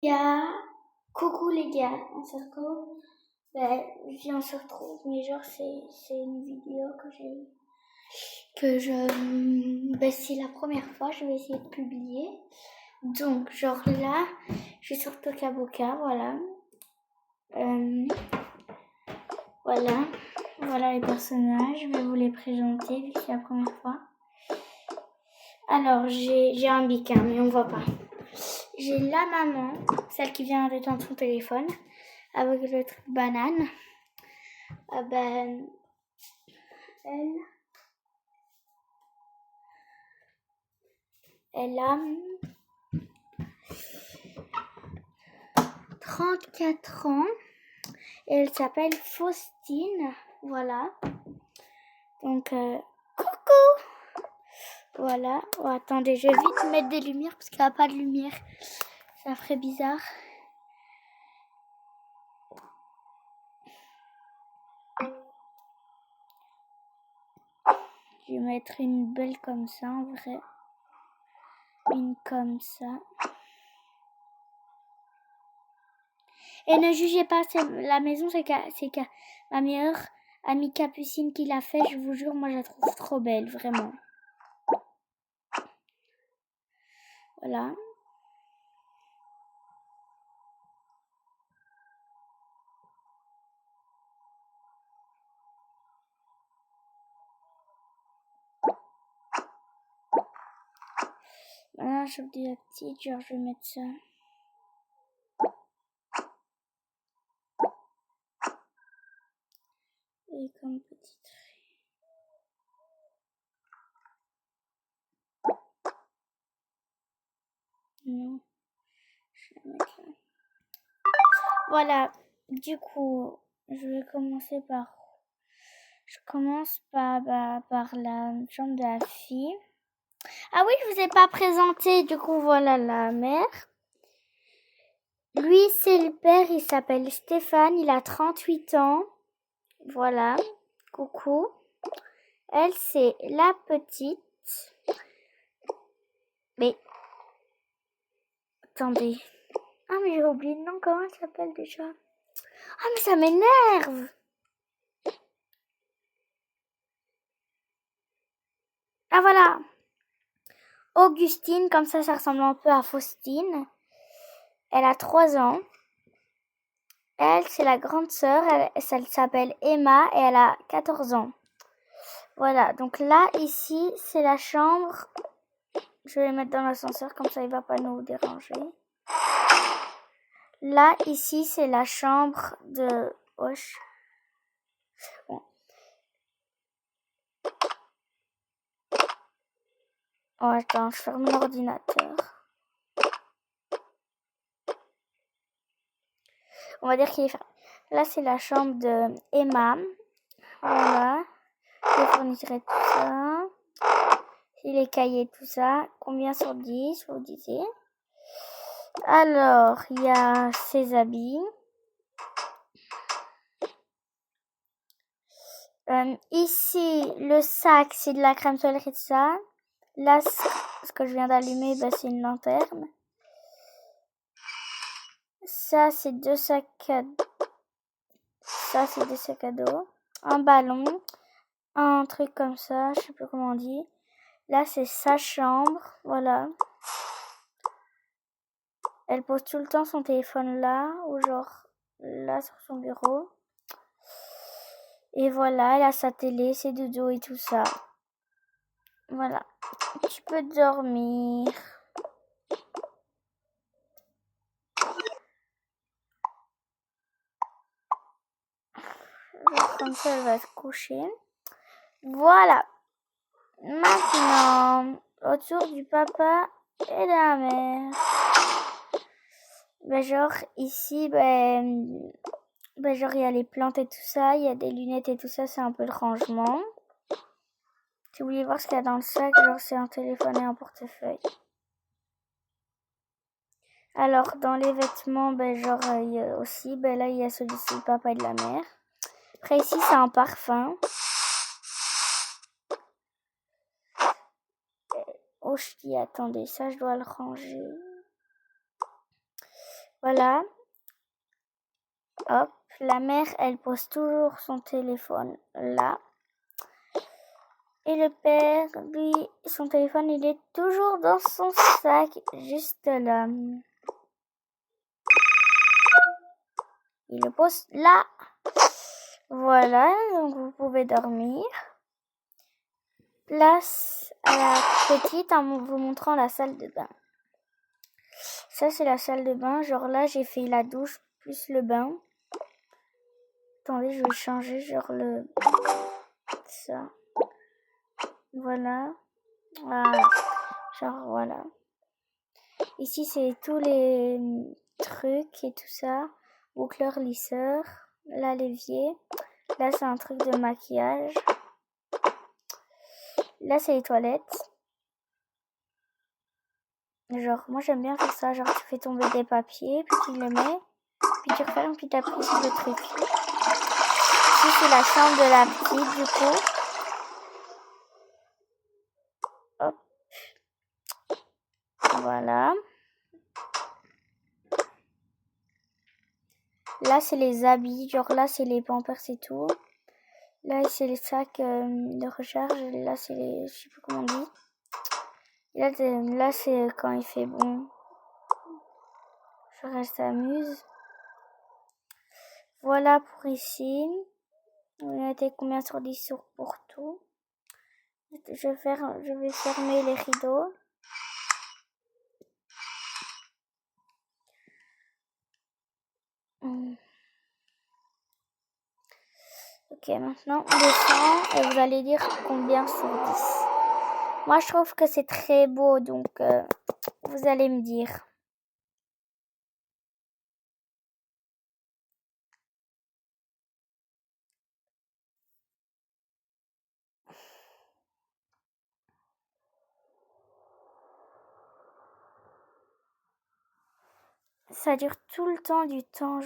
Il y a coucou les gars, on se retrouve. On se retrouve, mais genre c'est une vidéo c'est la première fois, je vais essayer de publier. Donc genre là, je suis sur Tokaboka, voilà. Voilà les personnages, je vais vous les présenter vu que c'est la première fois. Alors j'ai un bic, hein, mais on voit pas. J'ai la maman, celle qui vient de tendre son téléphone, avec le truc banane. Elle a 34 ans et elle s'appelle Faustine. Voilà. Donc, coucou! Voilà. Oh, attendez, je vais vite mettre des lumières parce qu'il n'y a pas de lumière. Ça ferait bizarre. Je vais mettre une belle comme ça, en vrai. Une comme ça. Et ne jugez pas, la maison, c'est ma meilleure amie Capucine qui l'a fait. Je vous jure, moi, je la trouve trop belle, vraiment. Voilà. Voilà, je dis la petite, genre, je vais mettre ça. Et comme petite non, je vais mettre là. Voilà, du coup, je commence par la chambre de la fille. Ah oui, je vous ai pas présenté, du coup, voilà la mère. Lui, c'est le père, il s'appelle Stéphane, il a 38 ans. Voilà, coucou. Elle, c'est la petite. Mais, attendez. Ah, mais j'ai oublié le nom, comment elle s'appelle déjà? Ah, mais ça m'énerve! Ah, voilà! Augustine, comme ça ressemble un peu à Faustine. Elle a 3 ans. Elle, c'est la grande sœur, elle s'appelle Emma et elle a 14 ans. Voilà, donc là, ici, c'est la chambre. Je vais les mettre dans l'ascenseur, comme ça il va pas nous déranger. Là, ici, c'est la chambre de Hoche. Bon. Oh, attends, je ferme l'ordinateur. On va dire qu'il est fermé. Là, c'est la chambre de Emma. Voilà. Les fournitures et tout ça. Et les cahiers, tout ça. Combien sur 10, vous disiez? Alors, il y a ses habits. Ici, le sac, c'est de la crème solaire et tout ça. Là, ce que je viens d'allumer, c'est une lanterne. Ça, c'est deux sacs à dos. Ça, c'est des sacs à dos. Un ballon. Un truc comme ça, je sais plus comment on dit. Là, c'est sa chambre. Voilà. Elle pose tout le temps son téléphone là, ou genre là sur son bureau. Et voilà, elle a sa télé, ses dodo et tout ça. Voilà. Tu peux dormir. Comme ça, elle va se coucher. Voilà. Maintenant, autour du papa et de la mère. Genre ici, genre il y a les plantes et tout ça, il y a des lunettes et tout ça, c'est un peu le rangement. Si vous voulez voir ce qu'il y a dans le sac, genre c'est un téléphone et un portefeuille. Alors dans les vêtements, genre il y a aussi, là il y a celui-ci, le papa et de la mère. Après ici c'est un parfum. Oh je dis attendez, ça je dois le ranger. Voilà. Hop, la mère, elle pose toujours son téléphone là. Et le père, lui, son téléphone, il est toujours dans son sac, juste là. Il le pose là. Voilà, donc vous pouvez dormir. Place à la petite en vous montrant la salle de bain. Ça, c'est la salle de bain. Genre là, j'ai fait la douche plus le bain. Attendez, je vais changer genre ça. Voilà. Voilà. Genre voilà. Ici, c'est tous les trucs et tout ça. Boucleur, lisseur. Là, l'évier. Là, c'est un truc de maquillage. Là, c'est les toilettes. Genre, moi, j'aime bien faire ça. Genre, tu fais tomber des papiers, puis tu les mets, puis tu refermes, puis tu appuies sur le truc. Ici, c'est la chambre de la petite, du coup. Hop. Voilà. Là, c'est les habits. Genre, là, c'est les pampers et tout. Là, c'est les sacs de recharge. Là, c'est les... Je sais plus comment on dit. Là, c'est quand il fait bon. Je reste amuse. Voilà pour ici. On a été combien sur 10 pour tout. Je vais fermer les rideaux. Ok, maintenant on descend et vous allez dire combien sur 10. Moi, je trouve que c'est très beau, donc vous allez me dire. Ça dure tout le temps du temps.